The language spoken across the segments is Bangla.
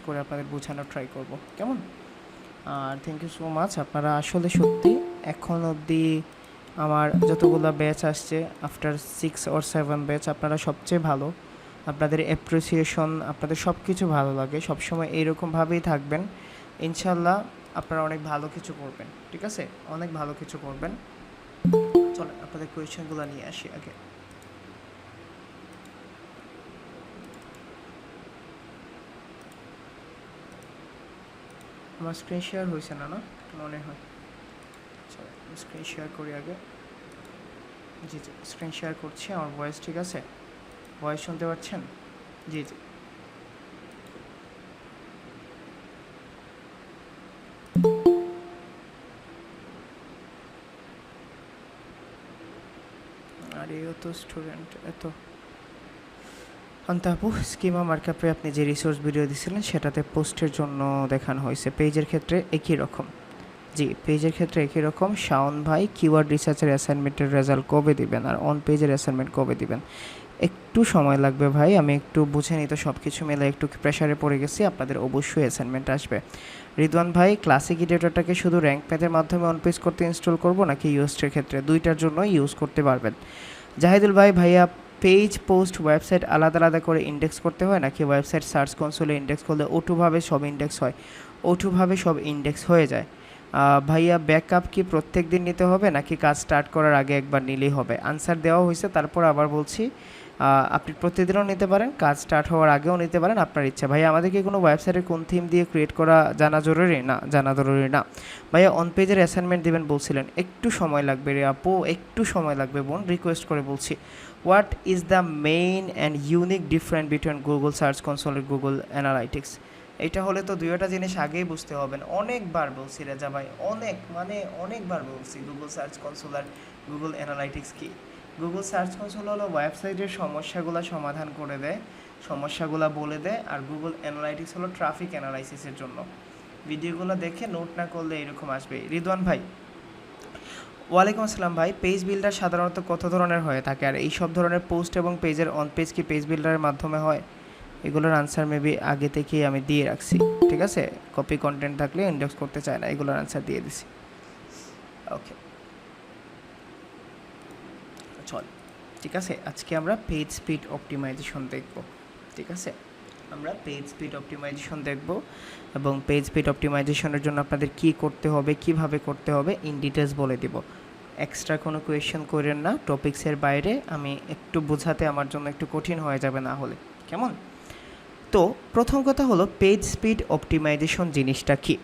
করে আপনাদের বোঝানোর ট্রাই করব, কেমন? আর থ্যাংক ইউ সো মাচ। আপনারা আসলে সত্যি এখন অবধি আমার যতগুলো ব্যাচ আসছে, আফটার 6 or 7 ব্যাচ, আপনারা সবচেয়ে ভালো। আপনাদের অ্যাপ্রিসিয়েশন, আপনাদের সব কিছু ভালো লাগে, সবসময় এইরকমভাবেই থাকবেন। ইনশাল্লাহ আপনারা অনেক ভালো কিছু করবেন, ঠিক আছে? অনেক ভালো কিছু করবেন। চলেন আপনাদের কোয়েশ্চেনগুলো নিয়ে আসি আগে। আমার স্ক্রিন শেয়ার হয়েছে না, না মনে হয়। চলো স্ক্রিন শেয়ার করি আগে। জি জি, স্ক্রিন শেয়ার করছি। আমার ভয়েস ঠিক আছে? ভয়েস শুনতে পাচ্ছেন? জি জি। আর এই তো স্টুডেন্ট এত আপু স্কিমা মার্কআপে আপনি যে রিসোর্স ভিডিও দিয়েছিলেন সেটাতে পোস্টের জন্য দেখানো হয়েছে, পেজের ক্ষেত্রে একই রকম। জি, পেজের ক্ষেত্রে একই রকম। শাওন ভাই কিওয়ার্ড রিসার্চের অ্যাসাইনমেন্টের রেজাল্ট কবে দিবেন আর অন পেজের অ্যাসাইনমেন্ট কবে দিবেন? একটু সময় লাগবে ভাই, আমি একটু বুঝে নিই তো, সব কিছু মিলে একটু প্রেশারে পড়ে গেছি। আপনাদের অবশ্যই অ্যাসাইনমেন্ট আসবে। রিদওয়ান ভাই ক্লাসিক এডিটরটাকে শুধু র্যাঙ্ক প্যাডের মাধ্যমে অন পেজ করতে ইনস্টল করব নাকি ইউএসটির ক্ষেত্রে? দুইটার জন্য ইউজ করতে পারবেন। জাহিদুল ভাই ভাইয়া পেজ পোস্ট ওয়েবসাইট আলাদা আলাদা করে ইন্ডেক্স করতে হয় নাকি ওয়েবসাইট সার্চ কনসোলে ইন্ডেক্স করলে ওটুভাবে সব ইন্ডেক্স হয়? ওটুভাবে সব ইন্ডেক্স হয়ে যায়। ভাইয়া ব্যাকআপ কি প্রত্যেক দিন নিতে হবে নাকি কাজ স্টার্ট করার আগে একবার নিলেই হবে? আনসার দেওয়া হয়েছে, তারপর আবার বলছি, আপনি প্রতিদিনও নিতে পারেন, কাজ স্টার্ট হওয়ার আগেও নিতে পারেন, আপনার ইচ্ছা। ভাইয়া আমাদেরকে কোনো ওয়েবসাইটের কোন থিম দিয়ে ক্রিয়েট করা জানা জরুরি না? জানা জরুরি না। ভাইয়া অন পেজের অ্যাসাইনমেন্ট দিবেন বলছিলেন, একটু সময় লাগবে রে আপু, একটু সময় লাগবে বোন, রিকোয়েস্ট করে বলছি। What is the main and unique difference between Google search console আর গুগল অ্যানালাইটিক্স? এটা হলে তো দুইটা জিনিস আগেই বুঝতে হবেন। অনেকবার বলছি রেজা ভাই, অনেকবার বলছি গুগল সার্চ কনসোল আর গুগল অ্যানালাইটিক্স কি। গুগল সার্চ কনসোল হলো ওয়েবসাইটের সমস্যাগুলো সমাধান করে দেয়, সমস্যাগুলো বলে দেয়, আর গুগল অ্যানালাইটিক্স হলো ট্রাফিক অ্যানালাইসিসের জন্য। ভিডিওগুলো দেখে নোট না করলে এরকম আসবে। রিদওয়ান ভাই ওয়ালাইকুম আসসালাম ভাই, পেজ বিল্ডার সাধারণত কত ধরনের হয়ে থাকে আর এই সব ধরনের পোস্ট এবং পেজের অন পেজ কি পেজ বিল্ডারের মাধ্যমে হয়? এগুলোর আনসার মেবি আগে থেকেই আমি দিয়ে রাখছি, ঠিক আছে? কপি কন্টেন্ট থাকলে ইন্ডেক্স করতে চায় না, এগুলোর আনসার দিয়ে দিছি। ওকে চল, ঠিক আছে। আজকে আমরা পেজ স্পিড অপটিমাইজেশন দেখব, ঠিক আছে? আমরা পেজ স্পিড অপটিমাইজেশন দেখব এবং পেজ স্পিড অপটিমাইজেশনের জন্য আপনাদের কি করতে হবে, কিভাবে করতে হবে ইন ডিটেলস বলে দিব। এক্সট্রা কোনো কোয়েশ্চেন করেন না, টপিক্সের বাইরে আমি একটু বোঝাতে আমার জন্য একটু কঠিন হয়ে যাবে না হলে, কেমন? তো প্রথম কথা হলো পেজ স্পিড অপটিমাইজেশন জিনিসটা কি।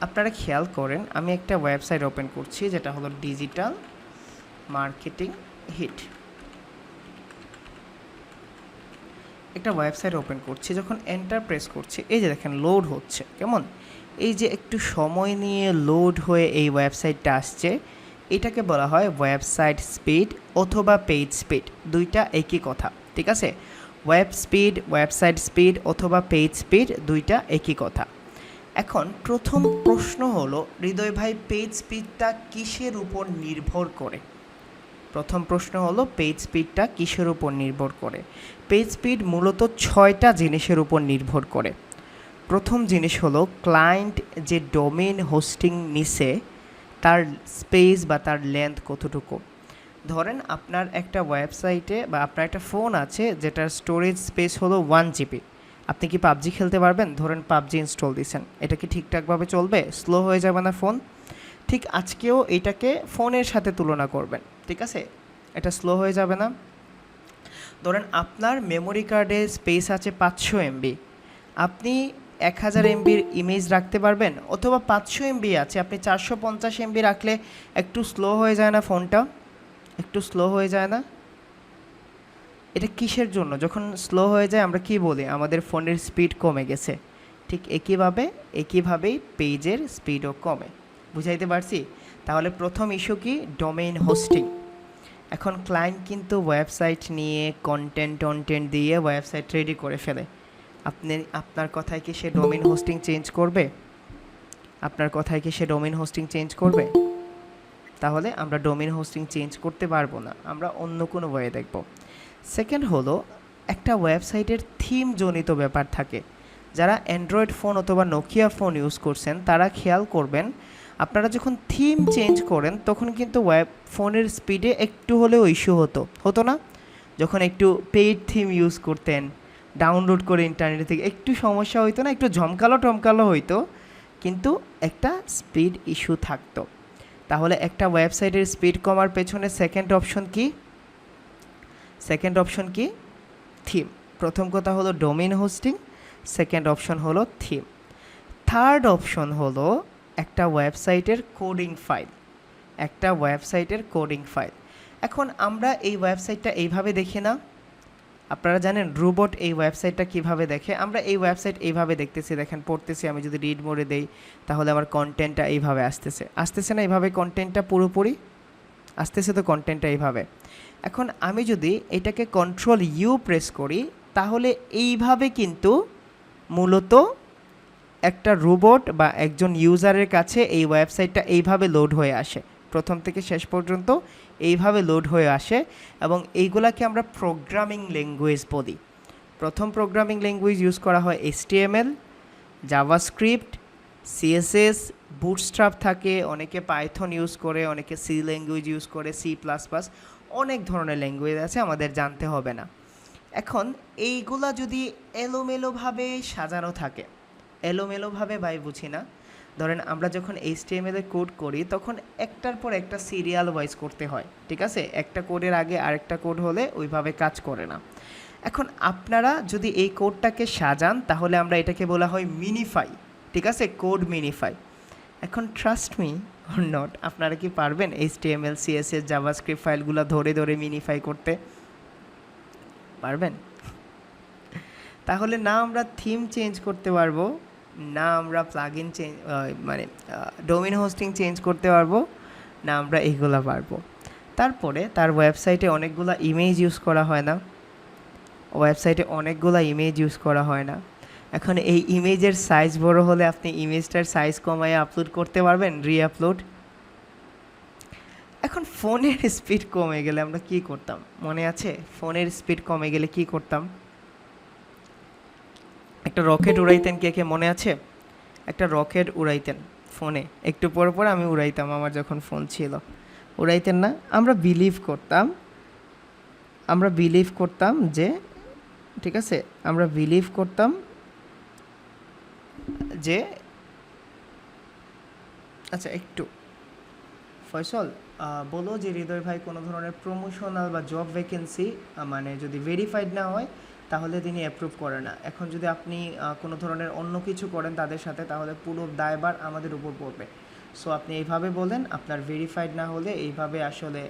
আপনারা খেয়াল করেন, আমি একটা ওয়েবসাইট ওপেন করছি যেটা হলো ডিজিটাল মার্কেটিং হিট। একটা ওয়েবসাইট ওপেন করছি, যখন এন্টার প্রেস করছি এই যে দেখেন লোড হচ্ছে, কেমন? এই যে একটু সময় নিয়ে লোড হয়ে এই ওয়েবসাইটটা আসছে, এটাকে বলা হয় ওয়েবসাইট স্পিড অথবা পেজ স্পিড, দুইটা একই কথা, ঠিক আছে? ওয়েবসাইট স্পিড অথবা পেজ স্পিড দুইটা একই কথা। এখন প্রথম প্রশ্ন হলো হৃদয় ভাই, পেজ স্পিডটা কিসের উপর নির্ভর করে? প্রথম প্রশ্ন হলো পেজ স্পিডটা কিসের উপর নির্ভর করে? পেজ স্পিড মূলত 6টা জিনিসের উপর নির্ভর করে। প্রথম জিনিস হলো ক্লায়েন্ট যে ডোমেইন হোস্টিং নিছে তার স্পেস বা তার লেন্থ কতটুকু। ধরেন আপনার একটা ওয়েবসাইটে বা আপনার একটা ফোন আছে যেটার স্টোরেজ স্পেস হলো 1 GB। আপনি কি পাবজি খেলতে পারবেন? ধরেন পাবজি ইনস্টল দিয়েছেন, এটা কি ঠিকঠাকভাবে চলবে? স্লো হয়ে যাবে না ফোন? ঠিক আজকেও এটাকে ফোনের সাথে তুলনা করবেন, ঠিক আছে? এটা স্লো হয়ে যাবে না? ধরেন আপনার মেমোরি কার্ডে স্পেস আছে 500 MB, আপনি 1000 MBর ইমেজ রাখতে পারবেন? অথবা 500 MB আছে, আপনি 450 MB রাখলে একটু স্লো হয়ে যায় না ফোনটা? একটু স্লো হয়ে যায় না? এটা কিসের জন্য? যখন স্লো হয়ে যায় আমরা কি বলি? আমাদের ফোনের স্পিড কমে গেছে। ঠিক একইভাবেই পেজের স্পিডও কমে। বুঝাইতে পারছি? তাহলে প্রথম ইস্যু কি? Domain hosting. এখন ক্লায়েন্ট কিন্তু ওয়েবসাইট নিয়ে কন্টেন্ট দিয়ে ওয়েবসাইট রেডি করে ফেলে। আপনার কথায় কি সে ডোমেইন হোস্টিং চেঞ্জ করবে? আপনার কথায় কি সে ডোমেইন হোস্টিং চেঞ্জ করবে? তাহলে আমরা ডোমেইন হোস্টিং চেঞ্জ করতে পারবো না, আমরা অন্য কোনো ওয়ে দেখব। সেকেন্ড হলো একটা ওয়েবসাইটের থিম জনিত ব্যাপার থাকে, যারা অ্যান্ড্রয়েড ফোন অথবা নোকিয়া ফোন ইউজ করছেন তারা খেয়াল করবেন, আপনারা যখন থিম চেঞ্জ করেন তখন কিন্তু ফোনের স্পিডে একটু হলেও ইস্যু হতো না? যখন একটু পেইড থিম ইউজ করতেন ডাউনলোড করে ইন্টারনেট থেকে, একটু সমস্যা হইতো না, একটু ঝমকালো হইতো, কিন্তু একটা স্পিড ইস্যু থাকতো। তাহলে একটা ওয়েবসাইটের স্পিড কমার পেছনে সেকেন্ড অপশন কি? থিম। প্রথম কথা হলো ডোমেইন হোস্টিং, সেকেন্ড অপশন হলো থিম। থার্ড অপশন হলো একটা ওয়েবসাইটের কোডিং ফাইল। এখন আমরা এই ওয়েবসাইটটা এইভাবে দেখি না? আপনারা জানেন রোবট এই ওয়েবসাইটটা কিভাবে দেখে? আমরা এই ওয়েবসাইট এইভাবে দেখতেছি, দেখেন পড়তেছি, আমি যদি রিড মোডে দেই তাহলে আমার কন্টেন্টটা এইভাবে আসতেছে না? এইভাবে কন্টেন্টটা পুরোপুরি আসতেছে তো, কন্টেন্টটা এইভাবে। এখন আমি যদি এটাকে কন্ট্রোল ইউ প্রেস করি তাহলে এইভাবে কিন্তু মূলত একটা রোবট বা একজন ইউজারের কাছে এই ওয়েবসাইটটা এইভাবে লোড হয়ে আসে, প্রথম থেকে শেষ পর্যন্ত এইভাবে লোড হয়ে আসে। এবং এইগুলাকে আমরা প্রোগ্রামিং ল্যাঙ্গুয়েজ বলি। প্রথম প্রোগ্রামিং ল্যাঙ্গুয়েজ ইউজ করা হয় HTML, জাভাস্ক্রিপ্ট, CSS, বুটস্ট্র্যাপ থাকে, অনেকে পাইথন ইউজ করে, অনেকে সি ল্যাঙ্গুয়েজ ইউজ করে, C++, অনেক ধরনের ল্যাঙ্গুয়েজ আছে, আমাদের জানতে হবে না। এখন এইগুলা যদি এলোমেলোভাবে সাজানো থাকে, এলোমেলোভাবে ভাই বুঝি না, ধরেন আমরা যখন HTML কোড করি তখন একটার পর একটা সিরিয়াল ওয়াইজ করতে হয়, ঠিক আছে? একটা কোডের আগে আরেকটা কোড হলে ওইভাবে কাজ করে না। এখন আপনারা যদি এই কোডটাকে সাজান তাহলে আমরা এটাকে বলা হয় মিনিফাই, ঠিক আছে? কোড মিনিফাই। এখন ট্রাস্ট মি অর নট, আপনারা কি পারবেন HTML, CSS, জাভাস্ক্রিপ্ট ফাইলগুলো ধরে মিনিফাই করতে পারবেন? তাহলে না আমরা থিম চেঞ্জ করতে পারবো, না আমরা প্লাগইন চেঞ্জ মানে ডোমেইন হোস্টিং চেঞ্জ করতে পারবো, না আমরা এইগুলো পারবো। তারপরে তার ওয়েবসাইটে অনেকগুলো ইমেজ ইউজ করা হয় না। এখন এই ইমেজের সাইজ বড় হলে আপনি ইমেজটার সাইজ কমায় আপলোড করতে পারবেন, রিআপলোড। এখন ফোনের স্পিড কমে গেলে আমরা কি করতাম মনে আছে? ফোনের স্পিড কমে গেলে কি করতাম? একটা রকেট উড়াইতেন, কে মনে আছে? একটা রকেট উড়াইতেন ফোনে, একটু পর পর আমি উড়াইতাম আমার যখন ফোন ছিল। উড়াইতেন না? আমরা বিলিভ করতাম যে, ঠিক আছে, আমরা বিলিভ করতাম যে, আচ্ছা একটু ফয়সল বলো যে হৃদয় ভাই কোনো ধরনের প্রমোশনাল বা জব ভ্যাকেন্সি মানে যদি ভেরিফাইড না হয় তাহলে তিনি অ্যাপ্রুভ করে না। এখন যদি আপনি কোনো ধরনের অন্য কিছু করেন তাদের সাথে তাহলে পুরো দায়ভার আমাদের উপর পড়বে। সো আপনি এইভাবে বলেন, আপনার ভেরিফাইড না হলে এইভাবে আসলে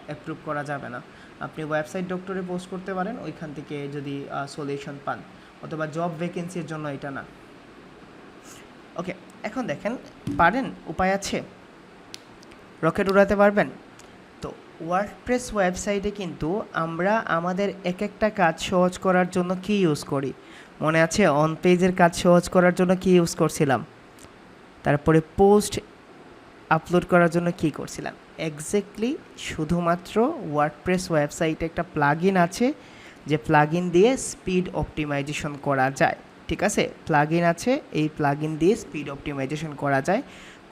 অ্যাপ্রুভ করা যাবে না। আপনি ওয়েবসাইট ডক্টরে পোস্ট করতে পারেন, ওইখান থেকে যদি সলিউশন পান, অথবা জব ভ্যাকেন্সির জন্য এটা না। ওকে, এখন দেখেন পারেন, উপায় আছে, রকেট উড়াতে পারবেন তো। ওয়ার্ডপ্রেস ওয়েবসাইটে কিন্তু আমরা আমাদের এক একটা কাজ সহজ করার জন্য কি ইউজ করি মনে আছে? অন পেজের কাজ সহজ করার জন্য কি ইউজ করছিলাম, তারপরে পোস্ট আপলোড করার জন্য কি করছিলাম? এক্স্যাক্টলি শুধুমাত্র ওয়ার্ডপ্রেস ওয়েবসাইটে একটা প্লাগইন আছে, যে প্লাগইন দিয়ে স্পিড অপটিমাইজেশন করা যায়, ঠিক আছে? প্লাগইন আছে, এই প্লাগইন দিয়ে স্পিড অপটিমাইজেশন করা যায়।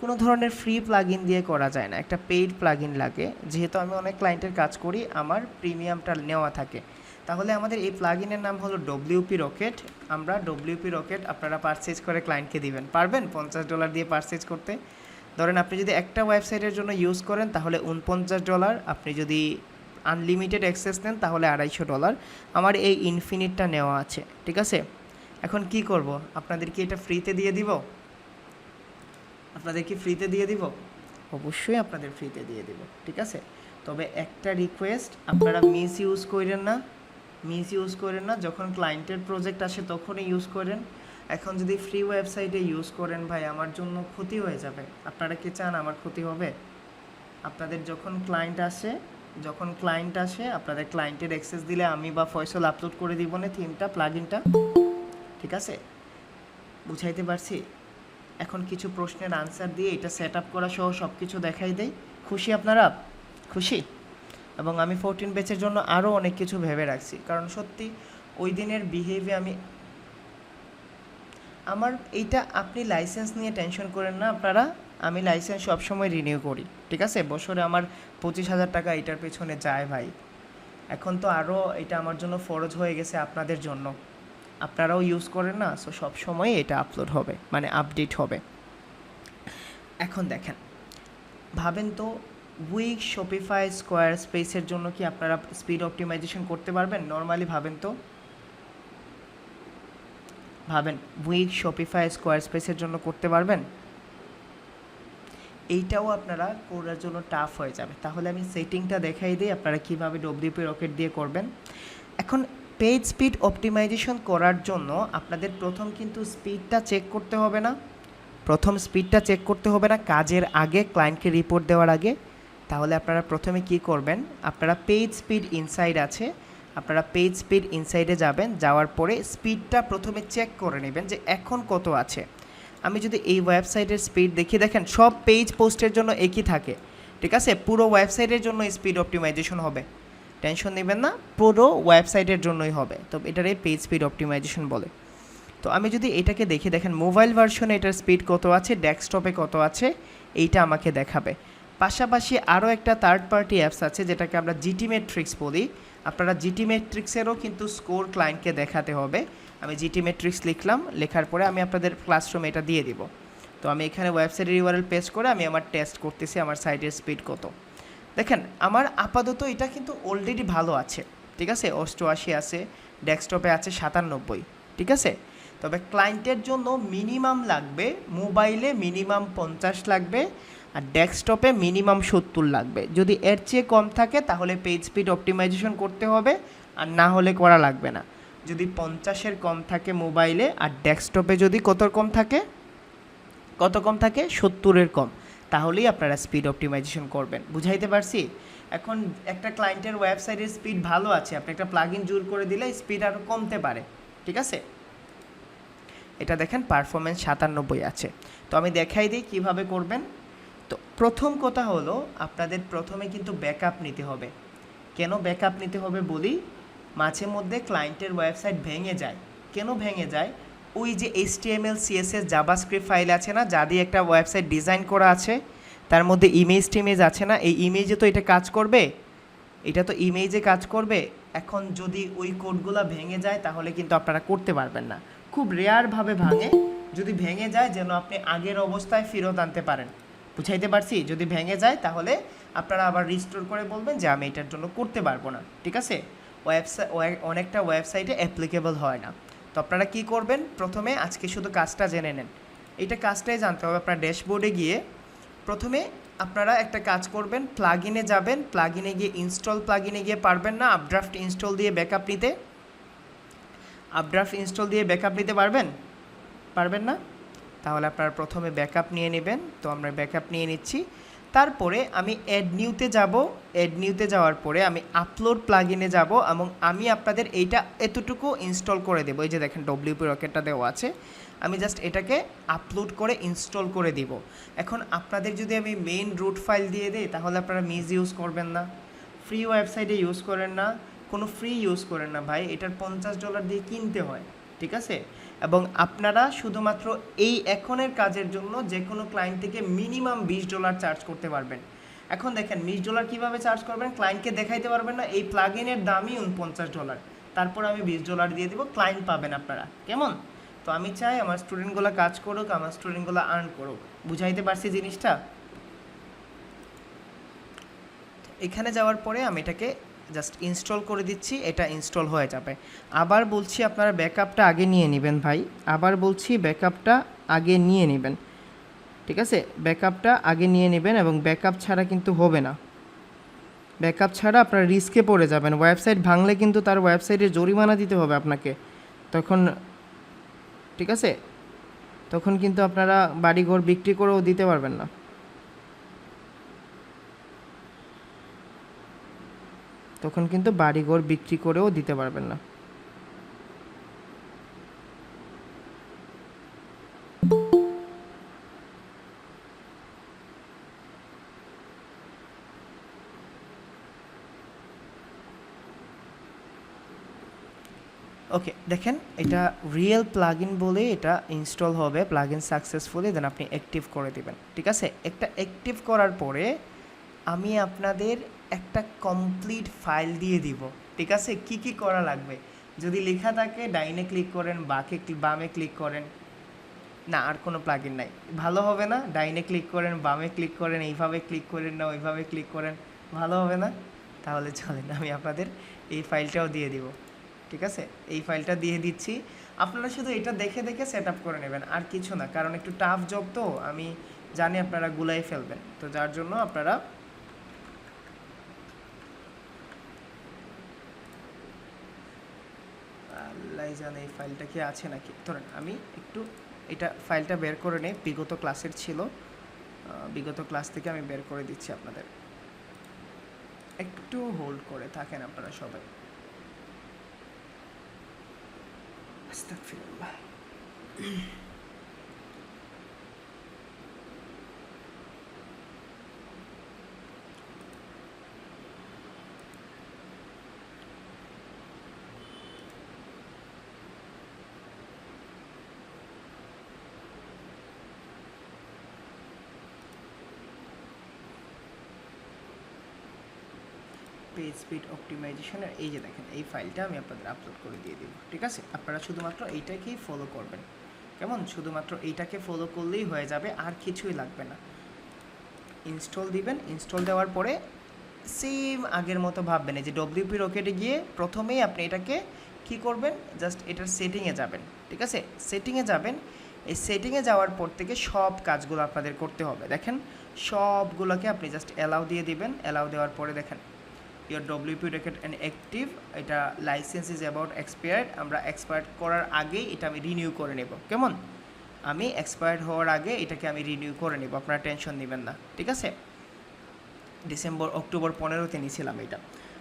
কোনো ধরনের ফ্রি প্লাগইন দিয়ে করা যায় না, একটা পেইড প্লাগইন লাগে। যেহেতু আমি অনেক ক্লায়েন্টের কাজ করি, আমার প্রিমিয়ামটা নেওয়া থাকে। তাহলে আমাদের এই প্লাগইনের নাম হলো WP রকেট। আমরা WP রকেট আপনারা পারচেজ করে ক্লায়েন্টকে দিবেন, পারবেন $50 দিয়ে পারচেজ করতে। ধরেন আপনি যদি একটা ওয়েবসাইটের জন্য ইউজ করেন তাহলে $49, আপনি যদি আনলিমিটেড অ্যাক্সেস নেন তাহলে $250। আমার এই ইনফিনিটটা নেওয়া আছে, ঠিক আছে? এখন কি করব, আপনাদের কি এটা ফ্রিতে দিয়ে দিব? অবশ্যই আপনাদের ফ্রিতে দিয়ে দিব, ঠিক আছে? তবে একটা রিকোয়েস্ট, আপনারা মিস ইউজ করেন না, যখন ক্লায়েন্টের প্রজেক্ট আসে তখনই ইউজ করেন। এখন যদি ফ্রি ওয়েবসাইটে ইউজ করেন ভাই, আমার জন্য ক্ষতি হয়ে যাবে। আপনারা কি চান আমার ক্ষতি হবে? আপনাদের যখন ক্লায়েন্ট আসে আপনাদের ক্লায়েন্টের অ্যাক্সেস দিলে আমি বা ফয়সল আপলোড করে দিব না থিমটা, প্লাগইনটা, ঠিক আছে? বুঝাইতে পারছি? এখন কিছু প্রশ্নের আনসার দিয়ে এটা সেট আপ করা সহ সব কিছু দেখাই দেই। খুশি আপনারা? খুশি? এবং আমি 14 ব্যাচের জন্য আরও অনেক কিছু ভেবে রাখছি, কারণ সত্যি ওই দিনের বিহেভিয়ার আমার এইটা আপনি লাইসেন্স নিয়ে টেনশন করেন না আপনারা, আমি লাইসেন্স সবসময় রিনিউ করি, ঠিক আছে? বছরে আমার 25,000 টাকা এটার পেছনে যায় ভাই। এখন তো আরও এটা আমার জন্য ফরজ হয়ে গেছে আপনাদের জন্য, আপনারাও ইউজ করেন না, সো সবসময় এটা আপলোড হবে, মানে আপডেট হবে। এখন দেখেন, ভাবেন তো উইক, শপিফাই, স্কোয়ার স্পেসের জন্য কি আপনারা স্পিড অপটিমাইজেশন করতে পারবেন? নর্মালি ভাবেন তো, ভাবেন উইক, শপিফাই, স্কোয়ার স্পেসের জন্য করতে পারবেন? এইটাও আপনারা করার জন্য টাফ হয়ে যাবে। তাহলে আমি সেটিংটা দেখাই দিই আপনারা কীভাবে ডব্লিউপি রকেট দিয়ে করবেন। এখন পেজ স্পিড অপটিমাইজেশন করার জন্য আপনাদের প্রথম কিন্তু স্পিডটা চেক করতে হবে না, প্রথম স্পিডটা চেক করতে হবে না কাজের আগে, ক্লায়েন্টকে রিপোর্ট দেওয়ার আগে। তাহলে আপনারা প্রথমে কি করবেন, আপনারা পেজ স্পিড ইনসাইড আছে, আপনারা পেজ স্পিড ইনসাইডে যাবেন, যাওয়ার পরে স্পিডটা প্রথমে চেক করে নেবেন যে এখন কত আছে। আমি যদি এই ওয়েবসাইটের স্পিড দেখি, দেখেন সব পেজ পোস্টের জন্য একই থাকে, ঠিক আছে? পুরো ওয়েবসাইটের জন্য স্পিড অপটিমাইজেশন হবে, টেনশন নেবেন না, পুরো ওয়েবসাইটের জন্যই হবে। তো এটারে পেজ স্পিড অপটিমাইজেশন বলে। তো আমি যদি এটাকে দেখি, দেখেন মোবাইল ভার্সনে এটার স্পিড কত আছে, ডেস্কটপে কত আছে, এইটা আমাকে দেখাবে। পাশাপাশি আরও একটা থার্ড পার্টি অ্যাপস আছে যেটাকে আমরা জিটি মেট্রিক্স বলি। আপনারা জিটি মেট্রিক্সেরও কিন্তু স্কোর ক্লায়েন্টকে দেখাতে হবে। আমি জিটি মেট্রিক্স লিখলাম, লেখার পরে আমি আপনাদের ক্লাসরুমে এটা দিয়ে দিব। তো আমি এখানে ওয়েবসাইটের ইউআরএল পেস্ট করে আমি আমার টেস্ট করতেছি আমার সাইটের স্পিড কত। দেখেন আমার আপাতত এটা কিন্তু অলরেডি ভালো আছে, ঠিক আছে? 88 আছে, ডেস্কটপে আছে 97, ঠিক আছে? তবে ক্লায়েন্টের জন্য মিনিমাম লাগবে, মোবাইলে মিনিমাম 50 লাগবে, আর ডেস্কটপে মিনিমাম 70 লাগবে। যদি এর চেয়ে কম থাকে তাহলে পেজ স্পিড অপটিমাইজেশন করতে হবে, আর না হলে করা লাগবে না। যদি 50-এর কম থাকে মোবাইলে, আর ডেস্কটপে যদি কত কম থাকে, 70-এর কম, তাহলেই আপনারা স্পিড অপটিমাইজেশন করবেন। বুঝাইতে পারছি? এখন একটা ক্লায়েন্টের ওয়েবসাইটের স্পিড ভালো আছে, আপনি একটা প্লাগইন জুড় করে দিলে স্পিড আরও কমতে পারে, ঠিক আছে? এটা দেখেন পারফরমেন্স 97 আছে। তো আমি দেখাই দিই কীভাবে করবেন। তো প্রথম কথা হলো আপনাদের প্রথমে কিন্তু ব্যাকআপ নিতে হবে। কেন ব্যাকআপ নিতে হবে বলি, মাঝে মধ্যে ক্লায়েন্টের ওয়েবসাইট ভেঙে যায়। কেন ভেঙে যায়? ওই যে HTML CSS জাভাস্ক্রিপ্ট ফাইল আছে না, যা দিয়ে একটা ওয়েবসাইট ডিজাইন করা আছে, তার মধ্যে ইমেজ টিমেজ আছে না, এই ইমেজে তো এটা কাজ করবে, এটা তো ইমেজে কাজ করবে। এখন যদি ওই কোডগুলো ভেঙে যায় তাহলে কিন্তু আপনারা করতে পারবেন না। খুব রেয়ারভাবে ভাঙে, যদি ভেঙে যায় যেন আপনি আগের অবস্থায় ফেরত আনতে পারেন। বুঝাইতে পারছি? যদি ভেঙে যায় তাহলে আপনারা আবার রিস্টোর করে বলবেন যে আমি এটার জন্য করতে পারবো না, ঠিক আছে? অনেকটা ওয়েবসাইটে অ্যাপ্লিকেবল হয় না। তো আপনারা কি করবেন, প্রথমে আজকে শুধু কাজটা জেনে নেন। এইটা কাজটাই জানতে হবে। আপনার ড্যাশবোর্ডে গিয়ে প্রথমে আপনারা একটা কাজ করবেন, প্লাগইনে যাবেন, প্লাগইনে গিয়ে ইনস্টল, প্লাগইনে গিয়ে পারবেন না আপড্রাফট ইনস্টল দিয়ে ব্যাকআপ নিতে? আপড্রাফট ইনস্টল দিয়ে ব্যাকআপ নিতে পারবেন? পারবেন না? তাহলে আপনারা প্রথমে ব্যাকআপ নিয়ে নেবেন। তো আমরা ব্যাকআপ নিয়ে নিচ্ছি। তারপরে আমি অ্যাড নিউতে যাব, অ্যাড নিউতে যাওয়ার পরে আমি আপলোড প্লাগইনে যাব এবং আমি আপনাদের এইটা এতটুকু ইনস্টল করে দেবো। এই যে দেখেন ডব্লিউপি রকেটটা দেওয়া আছে, আমি জাস্ট এটাকে আপলোড করে ইনস্টল করে দিব। এখন আপনাদের যদি আমি মেইন রুট ফাইল দিয়ে দিই তাহলে আপনারা মিস ইউজ করবেন না, ফ্রি ওয়েবসাইটে ইউজ করেন না, কোনো ফ্রি ইউজ করেন না ভাই, এটার $50 দিয়ে কিনতে হয়, ঠিক আছে? এবং আপনারা শুধুমাত্র এই এখনের কাজের জন্য যে কোনো ক্লায়েন্ট থেকে মিনিমাম $20 চার্জ করতে পারবেন। এখন দেখেন $20 কীভাবে চার্জ করবেন, ক্লায়েন্টকে দেখাইতে পারবেন না এই প্লাগইনের দামই $49, তারপর আমি $20 দিয়ে দেবো, ক্লায়েন্ট পাবেন আপনারা, কেমন? তো আমি চাই আমার স্টুডেন্টগুলো কাজ করুক, আমার স্টুডেন্টগুলো আর্ন করুক। বুঝাইতে পারছি জিনিসটা? এখানে যাওয়ার পরে আমি এটাকে জাস্ট ইনস্টল করে দিচ্ছি, এটা ইনস্টল হয়ে যাবে। আবার বলছি আপনারা ব্যাকআপটা আগে নিয়ে নেবেন ভাই, আবার বলছি ব্যাকআপটা আগে নিয়ে নেবেন, ঠিক আছে? ব্যাকআপটা আগে নিয়ে নেবেন এবং ব্যাকআপ ছাড়া কিন্তু হবে না। ব্যাকআপ ছাড়া আপনারা রিস্কে পড়ে যাবেন, ওয়েবসাইট ভাঙলে কিন্তু তার ওয়েবসাইটে জরিমানা দিতে হবে আপনাকে, তখন, ঠিক আছে? তখন কিন্তু আপনারা বাড়িঘর বিক্রি করেও দিতে পারবেন না। তখন কিন্তু বাড়িঘর বিক্রি করেও দিতে পারবেন না। ওকে, দেখেন এটা রিয়েল প্লাগইন বলে এটা ইনস্টল হবে প্লাগইন সাকসেসফুলি, দেন আপনি অ্যাক্টিভ করে দিবেন। ঠিক আছে, একটা অ্যাক্টিভ করার পরে আমি আপনাদের একটা কমপ্লিট ফাইল দিয়ে দিব। ঠিক আছে, কি কি করা লাগবে যদি লেখা থাকে ডাইনে ক্লিক করেন, বামে ক্লিক করেন, না আর কোনো প্লাগইন নাই, ভালো হবে না? ডাইনে ক্লিক করেন, বামে ক্লিক করেন, এইভাবে ক্লিক করেন না ওইভাবে ক্লিক করেন, ভালো হবে না? তাহলে চলেন আমি আপনাদের এই ফাইলটাও দিয়ে দিব। ঠিক আছে, এই ফাইলটা দিয়ে দিচ্ছি, আপনারা শুধু এটা দেখে দেখে সেট আপ করে নেবেন, আর কিছু না, কারণ একটু টাফ জব তো আমি জানি আপনারা গুলাই ফেলবেন, তো যার জন্য আপনারা আল্লাহ জানে এই ফাইলটা কি আছে নাকি। ধরেন আমি একটু এটা ফাইলটা বের করে নেই, বিগত ক্লাসের ছিল, বিগত ক্লাস থেকে আমি বের করে দিচ্ছি আপনাদের, একটু হোল্ড করে থাকেন আপনারা সবাই। আস্তাগফিরুল্লাহ। পেজ স্পিড অপটিমাইজেশনের এই যে দেখেন এই ফাইলটা আমি আপনাদের আপলোড করে দিয়ে দিব। ঠিক আছে, আপনারা শুধুমাত্র এইটাকেই ফলো করবেন, কেমন? শুধুমাত্র এইটাকে ফলো করলেই হয়ে যাবে, আর কিছুই লাগবে না। ইনস্টল দিবেন, ইনস্টল দেওয়ার পরে সেম আগের মতো ভাববেন, এই যে ডব্লিউপি রকেটে গিয়ে প্রথমেই আপনি এটাকে কি করবেন, জাস্ট এটার সেটিংয়ে যাবেন। ঠিক আছে, সেটিংয়ে যাবেন, এই সেটিংয়ে যাওয়ার পর থেকে সব কাজগুলো আপনাদের করতে হবে। দেখেন সবগুলোকে আপনি জাস্ট অ্যালাউ দিয়ে দিবেন, অ্যালাউ দেওয়ার পরে দেখেন your WP rocket and active, এটা লাইসেন্স ইজ অ্যাবাউট এক্সপায়ার্ড, আমরা এক্সপায়ার্ড করার আগেই এটা আমি রিনিউ করে নেব। কেমন? আমি এক্সপায়ার্ড হওয়ার আগে এটাকে আমি রিনিউ করে নেব, আপনারা টেনশন নেবেন না। ঠিক আছে, অক্টোবর 15-তে নিয়েছিলাম এটা।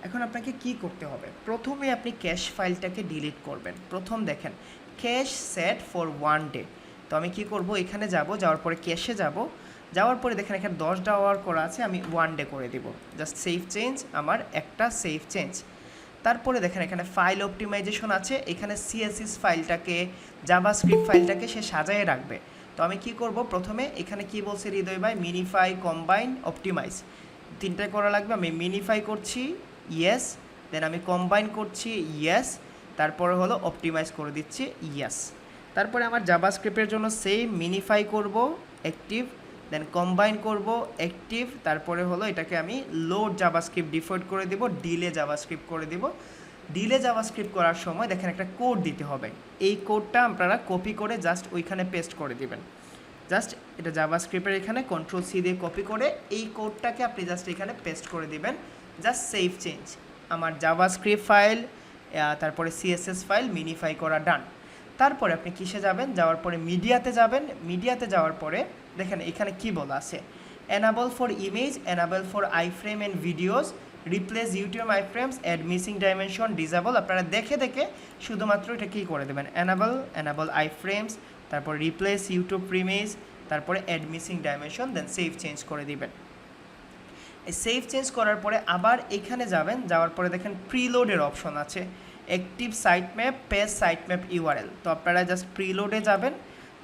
এখন আপনাকে কি করতে হবে, প্রথমে আপনি ক্যাশ ফাইলটাকে ডিলিট করবেন। প্রথম দেখেন ক্যাশ সেট ফর 1 ডে, তো আমি কি করব, এখানে যাব, যাওয়ার পরে ক্যাশে যাব, যাওয়ার পরে দেখেন এখানে 10 আওয়ার করা আছে, আমি 1 ডে করে দিব, জাস্ট সেভ চেঞ্জ, আমার একটা সেভ চেঞ্জ। তারপরে দেখেন এখানে ফাইল অপটিমাইজেশন আছে, এখানে সিএসএস ফাইলটাকে, জাভাস্ক্রিপ্ট ফাইলটাকে সে সাজায় রাখবে। তো আমি কি করব, প্রথমে এখানে কি বলছে হৃদয় ভাই, মিনিফাই, কম্বাইন, অপটিমাইজ, তিনটায় করা লাগবে। আমি মিনিফাই করছি, ইয়েস, দেন আমি কম্বাইন করছি, ইয়েস, তারপরে হলো অপটিমাইজ করে দিচ্ছি, ইয়েস। তারপরে আমার জাভাস্ক্রিপ্টের জন্য সেম মিনিফাই করব, অ্যাক্টিভ, দেন কম্বাইন করব, অ্যাক্টিভ, তারপরে হলো এটাকে আমি লোড জাভাস্ক্রিপ্ট ডিফল্ট করে দেব, ডিলে জাভাস্ক্রিপ্ট করে দেব। ডিলে জাভাস্ক্রিপ্ট করার সময় দেখেন একটা কোড দিতে হবে, এই কোডটা আপনারা কপি করে জাস্ট ওইখানে পেস্ট করে দিবেন। জাস্ট এটা জাভাস্ক্রিপ্টের এখানে কন্ট্রোল সি দিয়ে কপি করে এই কোডটাকে আপনি জাস্ট এখানে পেস্ট করে দিবেন, জাস্ট সেভ চেঞ্জ। আমার জাভাস্ক্রিপ্ট ফাইল, তারপরে সিএসএস ফাইল মিনিফাই করা ডান। তারপরে আপনি কিসে যাবেন, যাওয়ার পরে মিডিয়াতে যাবেন, মিডিয়াতে যাওয়ার পরে দেখেন এখানে কি বলা আছে, enable for image, enable for iframe and videos, replace YouTube iframes, add missing dimension, disable, আপনারা দেখে দেখে শুধুমাত্র এটা কী করে দেবেন, এনাবল আইফ্রেমস, তারপর রিপ্লেস ইউটিউব প্রিমেজ, তারপরে অ্যাড মিসিং ডাইমেনশন, দেন সেভ চেঞ্জ করে দিবেন। এই সেভ চেঞ্জ করার পরে আবার এখানে যাবেন, যাওয়ার পরে দেখেন প্রিলোডের অপশন আছে, active site map, page site map URL, তো আপনারা জাস্ট প্রিলোডে যাবেন,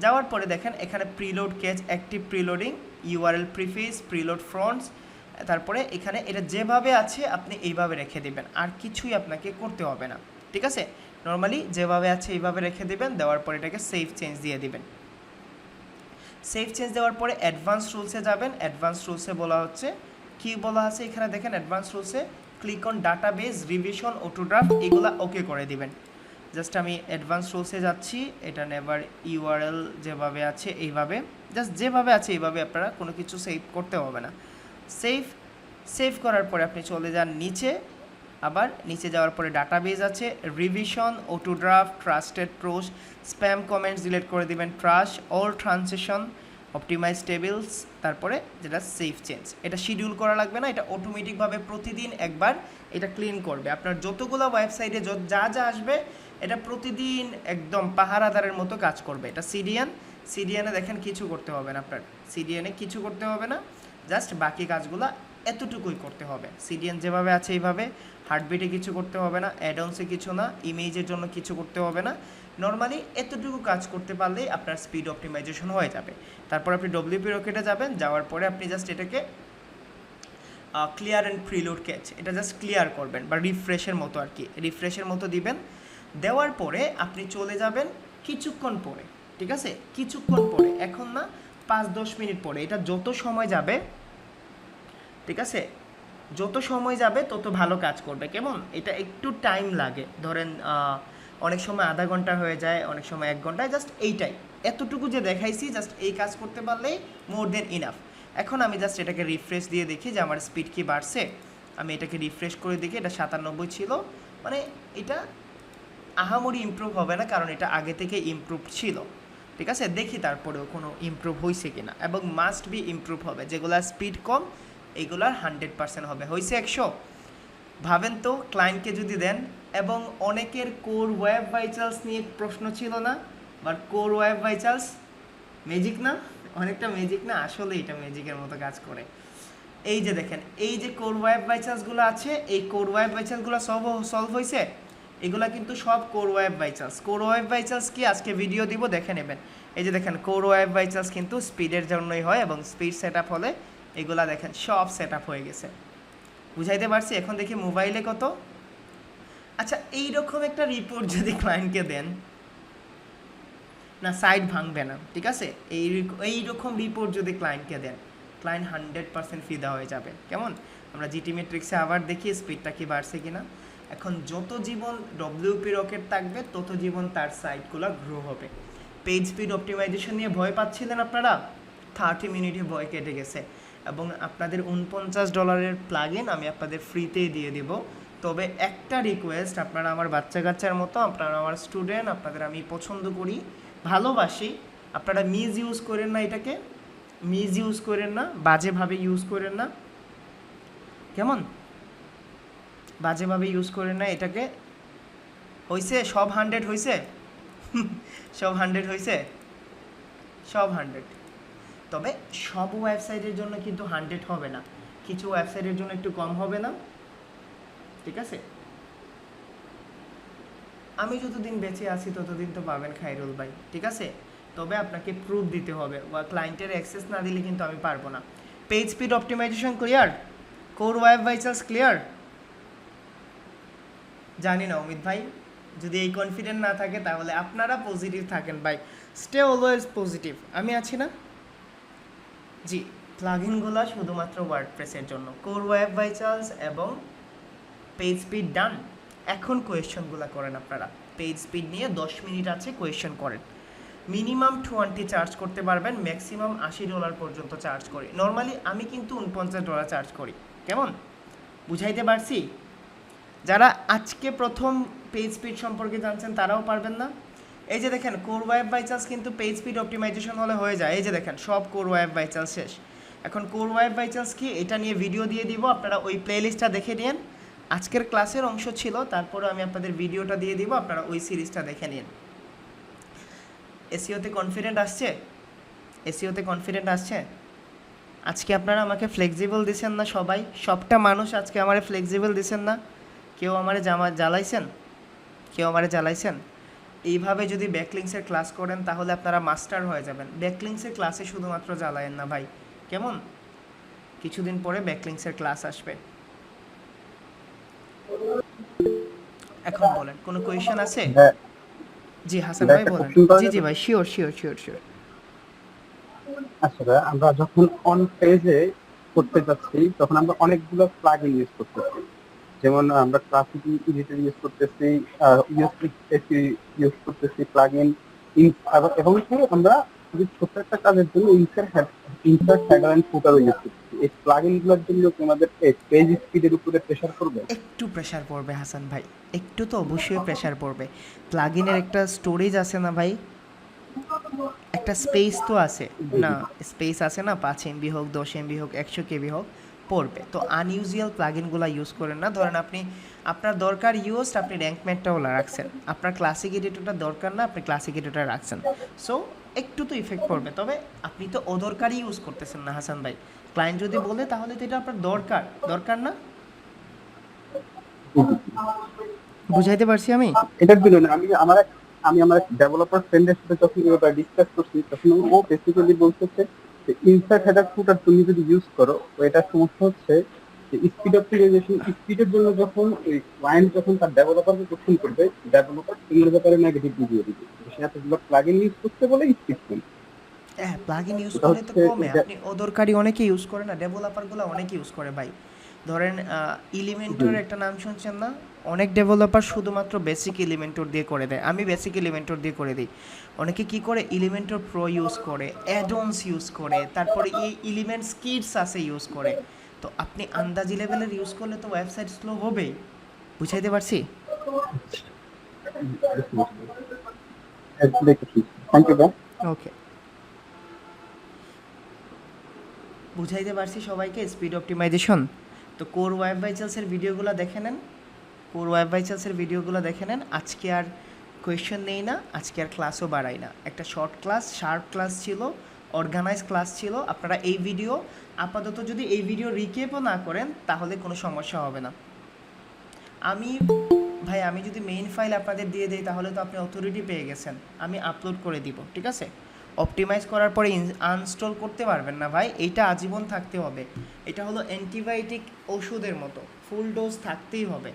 যাওয়ার পরে দেখেন এখানে preload cache, active preloading, URL prefetch, preload fonts, তারপরে এখানে এটা যেভাবে আছে আপনি এইভাবে রেখে দেবেন, আর কিছুই আপনাকে করতে হবে না। ঠিক আছে, নর্মালি যেভাবে আছে এইভাবে রেখে দেবেন, দেওয়ার পরে এটাকে সেভ চেঞ্জ দিয়ে দিবেন। সেভ চেঞ্জ দেওয়ার পরে অ্যাডভান্স রুলসে যাবেন, অ্যাডভান্স রুলসে বলা হচ্ছে কি বলা আছে এখানে দেখেন, অ্যাডভান্স রুলসে click on database, revision, auto draft, এগুলা ওকে করে দিবেন। জাস্ট আমি অ্যাডভান্স রুলসে যাচ্ছি, এটা নেভার ইউআরএল যেভাবে আছে এইভাবে, জাস্ট যেভাবে আছে এইভাবে, আপনারা কোনো কিছু সেভ করতে হবে না। সেভ করার পরে আপনি চলে যান নিচে, আবার নিচে যাওয়ার পরে ডাটাবেস আছে, revision, auto draft, trashed posts, spam comments delete করে দিবেন, trash, all transaction, optimize tables, তারপরে যেটা সেভ চেঞ্জ, এটা শিডিউল করা লাগবে না, এটা অটোমেটিকভাবে প্রতিদিন একবার এটা ক্লিন করবে। আপনার যতগুলো ওয়েবসাইটে যা যা আসবে এটা প্রতিদিন একদম পাহারাদারের মতো কাজ করবে। এটা সিডিএনে দেখেন কিছু করতে হবে না, আপনার সিডিএনে কিছু করতে হবে না, জাস্ট বাকি কাজগুলো এতটুকুই করতে হবে। সিডিএন যেভাবে আছে এইভাবে হার্টবিটে কিছু করতে হবে না, অ্যাডঅনসে কিছু না, ইমেজের জন্য কিছু করতে হবে না। নর্মালি এতটুকু কাজ করতে পারলেই আপনার স্পিড অপটিমাইজেশন হয়ে যাবে। তারপর আপনি ডব্লিউপি রকেটে যাবেন, যাওয়ার পরে আপনি জাস্ট এটাকে ক্লিয়ার অ্যান্ড প্রিলোড ক্যাচ, এটা জাস্ট ক্লিয়ার করবেন বা রিফ্রেশের মতো আর কি, রিফ্রেশের মতো দিবেন। দেওয়ার পরে আপনি চলে যাবেন কিছুক্ষণ পরে, ঠিক আছে, কিছুক্ষণ পরে, এখন না 5-10 মিনিট পরে। এটা যত সময় যাবে, ঠিক আছে, যত সময় যাবে তত ভালো কাজ করবে। কেমন, এটা একটু টাইম লাগে, ধরেন অনেক সময় আধা ঘন্টা হয়ে যায়, অনেক সময় 1 ঘন্টায়। জাস্ট এইটাই, এতটুকু যে দেখাইছি, জাস্ট এই কাজ করতে পারলেই মোর দেন ইনাফ। এখন আমি জাস্ট এটাকে রিফ্রেশ দিয়ে দেখি যে আমার স্পিড কি বাড়ছে। আমি এটাকে রিফ্রেশ করে দেখি, এটা 97 ছিল, মানে এটা আহামরি ইমপ্রুভ হবে না, কারণ এটা আগে থেকে ইমপ্রুভ ছিল, ঠিক আছে। দেখি তারপরেও কোনো ইমপ্রুভ হয়েছে কিনা, এবং মাস্ট বি ইমপ্রুভ হবে। যেগুলার স্পিড কম এইগুলার 100% হবে। হয়েছে 100? ভাবেন তো, ক্লায়েন্টকে যদি দেন, এবং অনেকের কোর ওয়েব ভাইটালস নিয়ে প্রশ্ন ছিল না, but core web vitals magic না, অনেকটা ম্যাজিক না, আসলে এটা ম্যাজিকের মতো কাজ করে। এই যে দেখেন, এই যে কোর ওয়েব ভাইটালসগুলো আছে, এই কোর ওয়েব ভাইটালসগুলো সলভ হয়েছে। এগুলা কিন্তু সব core web vitals. Core web vitals কি আজকে ভিডিও দিব, দেখে নেবেন। এই যে দেখেন, কোর ওয়েব ভাইটালস কিন্তু স্পিডের জন্যই হয়, এবং স্পিড সেট আপ হলে এগুলা দেখেন সব সেট আপ হয়ে গেছে। বুঝাইতে পারছি? এখন দেখি মোবাইলে কত। আচ্ছা, এইরকম একটা রিপোর্ট যদি ক্লায়েন্টকে দেন না, সাইট ভাঙবে না, ঠিক আছে। এইরকম রিপোর্ট যদি ক্লায়েন্টকে দেন, ক্লায়েন্ট 100% ফিদা হয়ে যাবে। কেমন, আমরা জিটি মেট্রিক্সে আবার দেখি স্পিডটা কি বাড়ছে কিনা। এখন যত জীবন ডব্লিউপি রকেট থাকবে, তত জীবন তার সাইটগুলো গ্রো হবে। পেজ স্পিড অপটিমাইজেশন নিয়ে ভয় পাচ্ছিলেন আপনারা, 30 মিনিটে ভয় কেটে গেছে। এবং আপনাদের $49 প্লাগইন আমি আপনাদের ফ্রিতেই দিয়ে দিব। তবে একটা রিকোয়েস্ট, আপনারা আমার বাচ্চা কাচ্চার মতো, আপনারা আমার স্টুডেন্ট, আপনাদের আমি পছন্দ করি, ভালোবাসি। আপনারা মিস ইউজ করেন না, এটাকে মিস ইউজ করেন না, বাজেভাবে ইউজ করেন না। কেমন, বাজেভাবে ইউজ করেন না এটাকে। হয়েছে সব 100 হয়েছে? সব 100 হয়েছে? সব 100। তবে সব ওয়েবসাইটের জন্য কিন্তু 100 হবে না, কিছু ওয়েবসাইটের জন্য একটু কম হবে না, ঠিক আছে। আমি যতদিন বেঁচে আছি ততদিন তো পাবেন খাইরুল ভাই, ঠিক আছে। তবে আপনাকে প্রুফ দিতে হবে, বা ক্লায়েন্টের অ্যাক্সেস না দিলে কিন্তু আমি পারবো না। Page speed optimization clear, core web vitals clear. জানি না অমিত ভাই, যদি এই কনফিডেন্ট না থাকে তাহলে আপনারা পজিটিভ থাকেন ভাই, স্টে অলওয়েজ পজিটিভ। আমি আছি না? জি, প্লাগইনগুলো শুধুমাত্র ওয়ার্ডপ্রেসের জন্য, কোর ওয়েব ভাইটালস এবং পেজ স্পিড ডান। এখন কোয়েশ্চনগুলো করেন আপনারা, পেজ স্পিড নিয়ে 10 মিনিট আছে, কোয়েশ্চন করেন। মিনিমাম 20 চার্জ করতে পারবেন, ম্যাক্সিমাম $80 পর্যন্ত চার্জ করি। নর্মালি আমি কিন্তু $49 চার্জ করি। কেমন, বুঝাইতে পারছি? যারা আজকে প্রথম পেজ স্পিড সম্পর্কে জানছেন তারাও পারবেন না। এই যে দেখেন, কোর ওয়েব ভাইটালস কিন্তু পেজ স্পিড অপটিমাইজেশন হলে হয়ে যায়। এই যে দেখেন, সব কোর ওয়েব ভাইটালস শেষ। এখন কোর ওয়েব ভাইটালস কি, এটা নিয়ে ভিডিও দিয়ে দিব, আপনারা ওই প্লেলিস্টটা দেখে নিন। আজকের ক্লাসের অংশ ছিল, তারপরে আমি আপনাদের ভিডিওটা দিয়ে দিব, আপনারা ওই সিরিজটা দেখে নিন। এসইওতে কনফিডেন্ট আসছে? এসইওতে কনফিডেন্ট আসছে? আজকে আপনারা আমাকে ফ্লেক্সিবল দিছেন না সবাই, সবটা মানুষ আজকে আমারে ফ্লেক্সিবল দিছেন না? কেউ আমারে জ্বালাইছেন? কেউ আমারে জ্বালাইছেন? এইভাবে যদি ব্যাকলিংসের ক্লাস করেন তাহলে আপনারা মাস্টার হয়ে যাবেন। ব্যাকলিংসের ক্লাসে শুধুমাত্র জ্বালায়েন না ভাই, কেমন। কিছুদিন পরে ব্যাকলিংসের ক্লাস আসবে। এখন বলেন, কোনো কোয়েশ্চেন আছে? জি হাসান ভাই বলেন। জি জি ভাই, শিওর শিওর শিওর শিওর। আসলে আমরা যখন অন পেজে করতে যাচ্ছি তখন আমরা অনেকগুলো প্লাগইন ইউজ করতেছি, যেমন আমরা ক্লাসিক এডিটর ইউজ করতেছি, ইউএসপি ইউজ করতেছি, প্লাগইন এবং কি আমরা যদি ছোট একটা কাজের জন্য insert header and footer use করতেছি। এই প্লাগইন গুলোর জন্য তোমাদের পেজ স্পিডের উপরে প্রেসার পড়বে? একটু প্রেসার পড়বে হাসান ভাই, একটু তো অবশ্যই প্রেসার পড়বে। প্লাগইনের একটা স্টোরেজ আছে না ভাই, একটা স্পেস তো আছে না, স্পেস আছে না, 5 MB হোক, 10 MB হোক, 100 KB হোক, পড়বে। তো আনইউজুয়াল প্লাগইনগুলো ইউজ করেন না। ধরেন আপনি আপনার দরকার ইউজড, আপনি র্যাঙ্ক ম্যাটটাও রাখছেন, আপনার ক্লাসিক এডিটরটা দরকার না, আপনি ক্লাসিক এডিটর রাখছেন। সো একটু তো ইফেক্ট পড়বে, তবে আপনি তো অদরকারই ইউজ করতেছেন না হাসান ভাই। ক্লায়েন্ট যদি বলে তাহলে তো এটা আপনার দরকার না। বুঝাইতে পারছি আমি? এটার জন্য না, আমি আমার ডেভেলপার ফ্রেন্ডের সাথে যখন ব্যাপারে ডিসকাস করছি, তখন ও বেসিক্যালি বলতেছে যে ইনসার্ট হেডার ফুটার তুমি যদি ইউজ করো, তো এটার সমস্যা হচ্ছে যে স্পিড অপটিমাইজেশন, স্পিডের জন্য যখন ওই ক্লায়েন্ট যখন তার ডেভেলপারকে কোশ্চেন করবে, ডেভেলপার তোমার ব্যাপারে নেগেটিভ রিভিউ দিবে, সে এতগুলো প্লাগইন ইউজ করতে বলে স্পিড কম। হ্যাঁ, প্লাগইন ইউজ ওটা করলে তো হচ্ছে কমে। আপনি অদরকারি অনেকে ইউজ করে না, ডেভেলপারগুলো অনেকে ইউজ করে ভাই। ধরেন এলিমেন্টর একটা নাম শুনছেন না? অনেক ডেভেলপার শুধুমাত্র বেসিক এলিমেন্টর দিয়ে করে দেয়। আমি বেসিক এলিমেন্টর দিয়ে করে দিই। অনেকে কি করে, এলিমেন্টর প্রো ইউজ করে, অ্যাডঅনস ইউজ করে, তারপরে এই এলিমেন্টস কিটস আছে ইউজ করে। তো আপনি আন্দাজি লেভেলের ইউজ করলে তো ওয়েবসাইট স্লো হবেই। বুঝাইতে পারছি? থ্যাংক ইউ ভাই। ওকে, বুঝাইতে পারছি সবাইকে স্পিড অপটিমাইজেশন। তো কোর ওয়েব ভাইটালসের ভিডিওগুলো দেখে নেন, কোর ওয়েব ভাইটালসের ভিডিওগুলো দেখে নেন। আজকে আর কোয়েশ্চেন নেই না, আজকে আর ক্লাসও বাড়াই না। একটা শর্ট ক্লাস, শার্প ক্লাস ছিল, অর্গানাইজ ক্লাস ছিল। আপনারা এই ভিডিও আপাতত যদি এই ভিডিও রিকেপও না করেন তাহলে কোনো সমস্যা হবে না। আমি ভাই, আমি যদি মেইন ফাইল আপনাদের দিয়ে দিই তাহলে তো আপনি অথরিটি পেয়ে গেছেন, আমি আপলোড করে দিব, ঠিক আছে? অপটিমাইজ করার পরে আনস্টল করতে পারবেন না ভাই, এইটা আজীবন থাকতে হবে। এটা হলো অ্যান্টিবায়োটিক ওষুধের মতো, ফুল ডোজ থাকতেই হবে,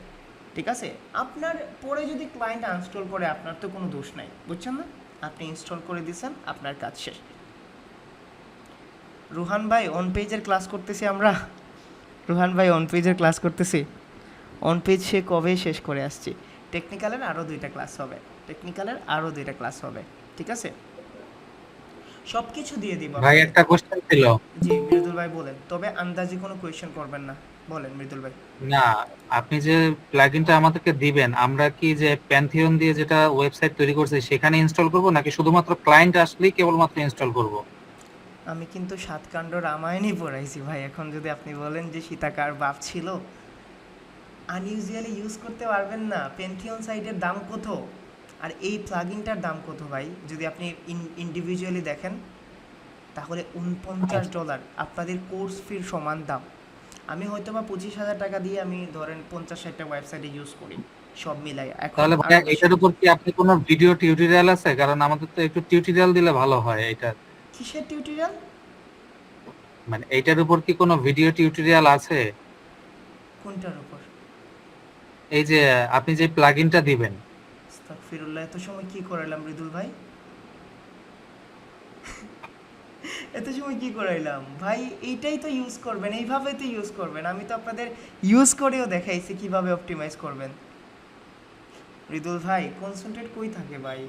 ঠিক আছে? আপনার পরে যদি ক্লায়েন্ট আনস্টল করে আপনার তো কোনো দোষ নাই, বুঝছেন না? আপনি ইনস্টল করে দিয়েছেন, আপনার কাজ শেষ। রুহান ভাই, অন পেজের ক্লাস করতেছি আমরা। রুহান ভাই, অন পেজের ক্লাস করতেছি। অন পেজ সে কবে শেষ করে আসছি। টেকনিক্যালের আরও 2টা ক্লাস হবে, টেকনিক্যালের আরও 2টা ক্লাস হবে, ঠিক আছে? সব কিছু দিয়ে দিব ভাই আপনাদের। একটা কোশ্চেন ছিল। জি মৃদুল ভাই বলেন, তবে আন্দাজি কোনো কোয়েশ্চেন করবেন না। বলেন মৃদুল ভাই। না, আপনি যে প্লাগইনটা আমাদেরকে দিবেন, আমরা কি যে প্যান্থিয়ন দিয়ে যেটা ওয়েবসাইট তৈরি করছি সেখানে ইনস্টল করব, নাকি শুধুমাত্র ক্লায়েন্ট আসলেই কেবলমাত্র ইনস্টল করব? আমি কিন্তু সাতকাণ্ড রামায়ণই পড়াইছি ভাই। এখন যদি আপনি বলেন যে সীতাকার বাপ ছিল, আনইউজুয়ালি ইউজ করতে পারবেন না। পেন্থিয়ন সাইটের দাম কত, আর এই প্লাগইনটার দাম কত ভাই? যদি আপনি ইন্ডিভিজুয়ালি দেখেন তাহলে $49 আপনাদের কোর্স ফির সমান দাম। আমি হয়তো বা 25,000 টাকা দিয়ে আমি ধরেন 50-60টা ওয়েবসাইটে ইউজ করি, সব মিলাই এখন তাহলে আরও ভাইয়া বেশি। এটার উপর কি আপনি কোনো ভিডিও টিউটোরিয়াল আছে? কারণ আমাদের তো একটু টিউটোরিয়াল দিলে ভালো হয় এটা। কিসের টিউটোরিয়াল? মানে এইটার উপর কি কোনো ভিডিও টিউটোরিয়াল আছে? কোনটার উপর? এই যে আপনি যে প্লাগইনটা দিবেন। আস্তাগফিরুল্লাহ, এত সময় কি করাইলাম মৃদুল ভাই? এত সময় কি করাইলাম ভাই? এইটাই তো ইউজ করবেন, এইভাবেই তো ইউজ করবেন। আমি তো আপনাদের ইউজ করেও দেখাইছি কিভাবে অপটিমাইজ করবেন। মৃদুল ভাই কনসেন্ট্রেট কই থাকে ভাই?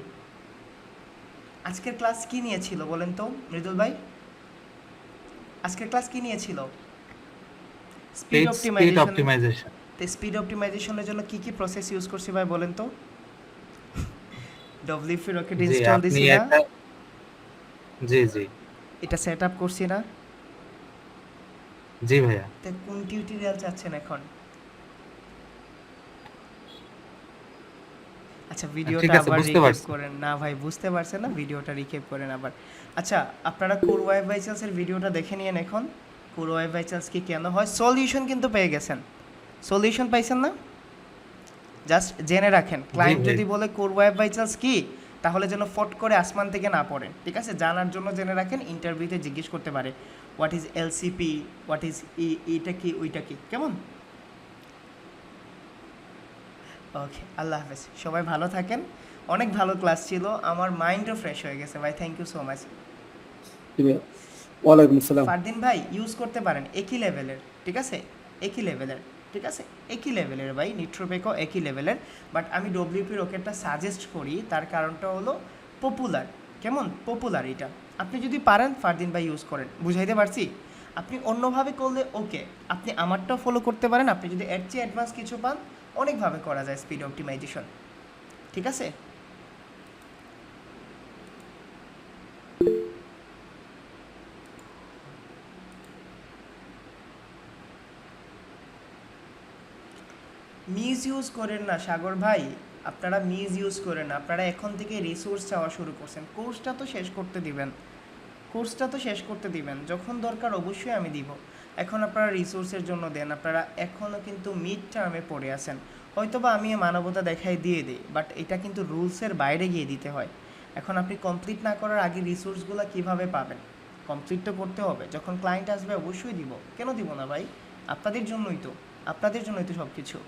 আজকের ক্লাস কি নিয়েছিল বলেন তো মৃদুল ভাই? আজকের ক্লাস কি নিয়েছিল? Speed speed optimization. অপটিমাইজেশন। তো স্পিড অপটিমাইজেশনের জন্য কি কি প্রসেস ইউজ করছি ভাই বলেন তো? ডব্লিউপি রকেট জি ইনস্টল আপনি দিছি না? একটা, জি জি এটা সেট আপ করছি না? জি ভাইয়া। তো কোন টিউটোরিয়াল চাচ্ছেন এখন? আচ্ছা, ঠিক ভিডিওটা আছে, আবার বুঝতে রিক্যাপ পারছি। করেন না ভাই, বুঝতে পারছেন না? ভিডিওটা রিক্যাপ করেন আবার। আচ্ছা, আপনারা কোর ওয়েব ভাইচালসের ভিডিওটা দেখে নিয়েন এখন। কোর ওয়েব ভাইচালস কি কেন হয়, সলিউশন কিন্তু পেয়ে গেছেন। সলিউশন পাইছেন না? জাস্ট জেনে রাখেন, ক্লায়েন্ট ভাই। যদি বলে কোর ওয়েব ভাইচালস কি, তাহলে যেন ফট করে আসমান থেকে না পড়েন, ঠিক আছে? জানার জন্য জেনে রাখেন, ইন্টারভিউতে জিজ্ঞেস করতে পারে হোয়াট ইজ এলসিপি, হোয়াট ইজ এইটা কি ওইটা কি, কেমন? ওকে, আল্লাহ হাফেজ, সবাই ভালো থাকেন। অনেক ভালো ক্লাস ছিল, আমার মাইন্ডও ফ্রেশ হয়ে গেছে ভাই, থ্যাংক ইউ সো মাচ। ওয়ালাইকুম আসসালাম। ফারদিন ভাই ইউজ করতে পারেন, একই লেভেলের, ঠিক আছে? একই লেভেলের, ঠিক আছে? একই লেভেলের ভাই, নিট্রোপেকও একই লেভেলের। বাট আমি ডব্লিউপি রকেটটা সাজেস্ট করি, তার কারণটা হলো পপুলার। কেমন পপুলার এটা? আপনি যদি পারেন ফারদিন ভাই ইউজ করেন, বুঝাইতে পারছি? আপনি অন্যভাবে করলে ওকে, আপনি আমারটাও ফলো করতে পারেন। আপনি যদি এর চেয়ে অ্যাডভান্স কিছু পান, অনেকভাবে করা যায় স্পিড অপটিমাইজেশন, ঠিক আছে? মিস ইউজ করেন না সাগর ভাই, আপনারা মিস ইউজ করেন না। আপনারা এখন থেকে রিসোর্স চাওয়া শুরু করছেন। কোর্সটা তো শেষ করতে দিবেন, কোর্সটা তো শেষ করতে দিবেন। যখন দরকার অবশ্যই আমি দিব। এখন আপনারা রিসোর্সের জন্য দেন, আপনারা এখনও কিন্তু মিড টার্মে পড়ে আছেন। হয়তোবা আমি মানবতা দেখাই দিয়ে দিই, বাট এটা কিন্তু রুলসের বাইরে গিয়ে দিতে হয়। এখন আপনি কমপ্লিট না করার আগে রিসোর্সগুলো কিভাবে পাবেন? কমপ্লিট তো করতে হবে। যখন ক্লায়েন্ট আসবে অবশ্যই দিব, কেন দিব না ভাই? আপনাদের জন্যই তো সব কিছু।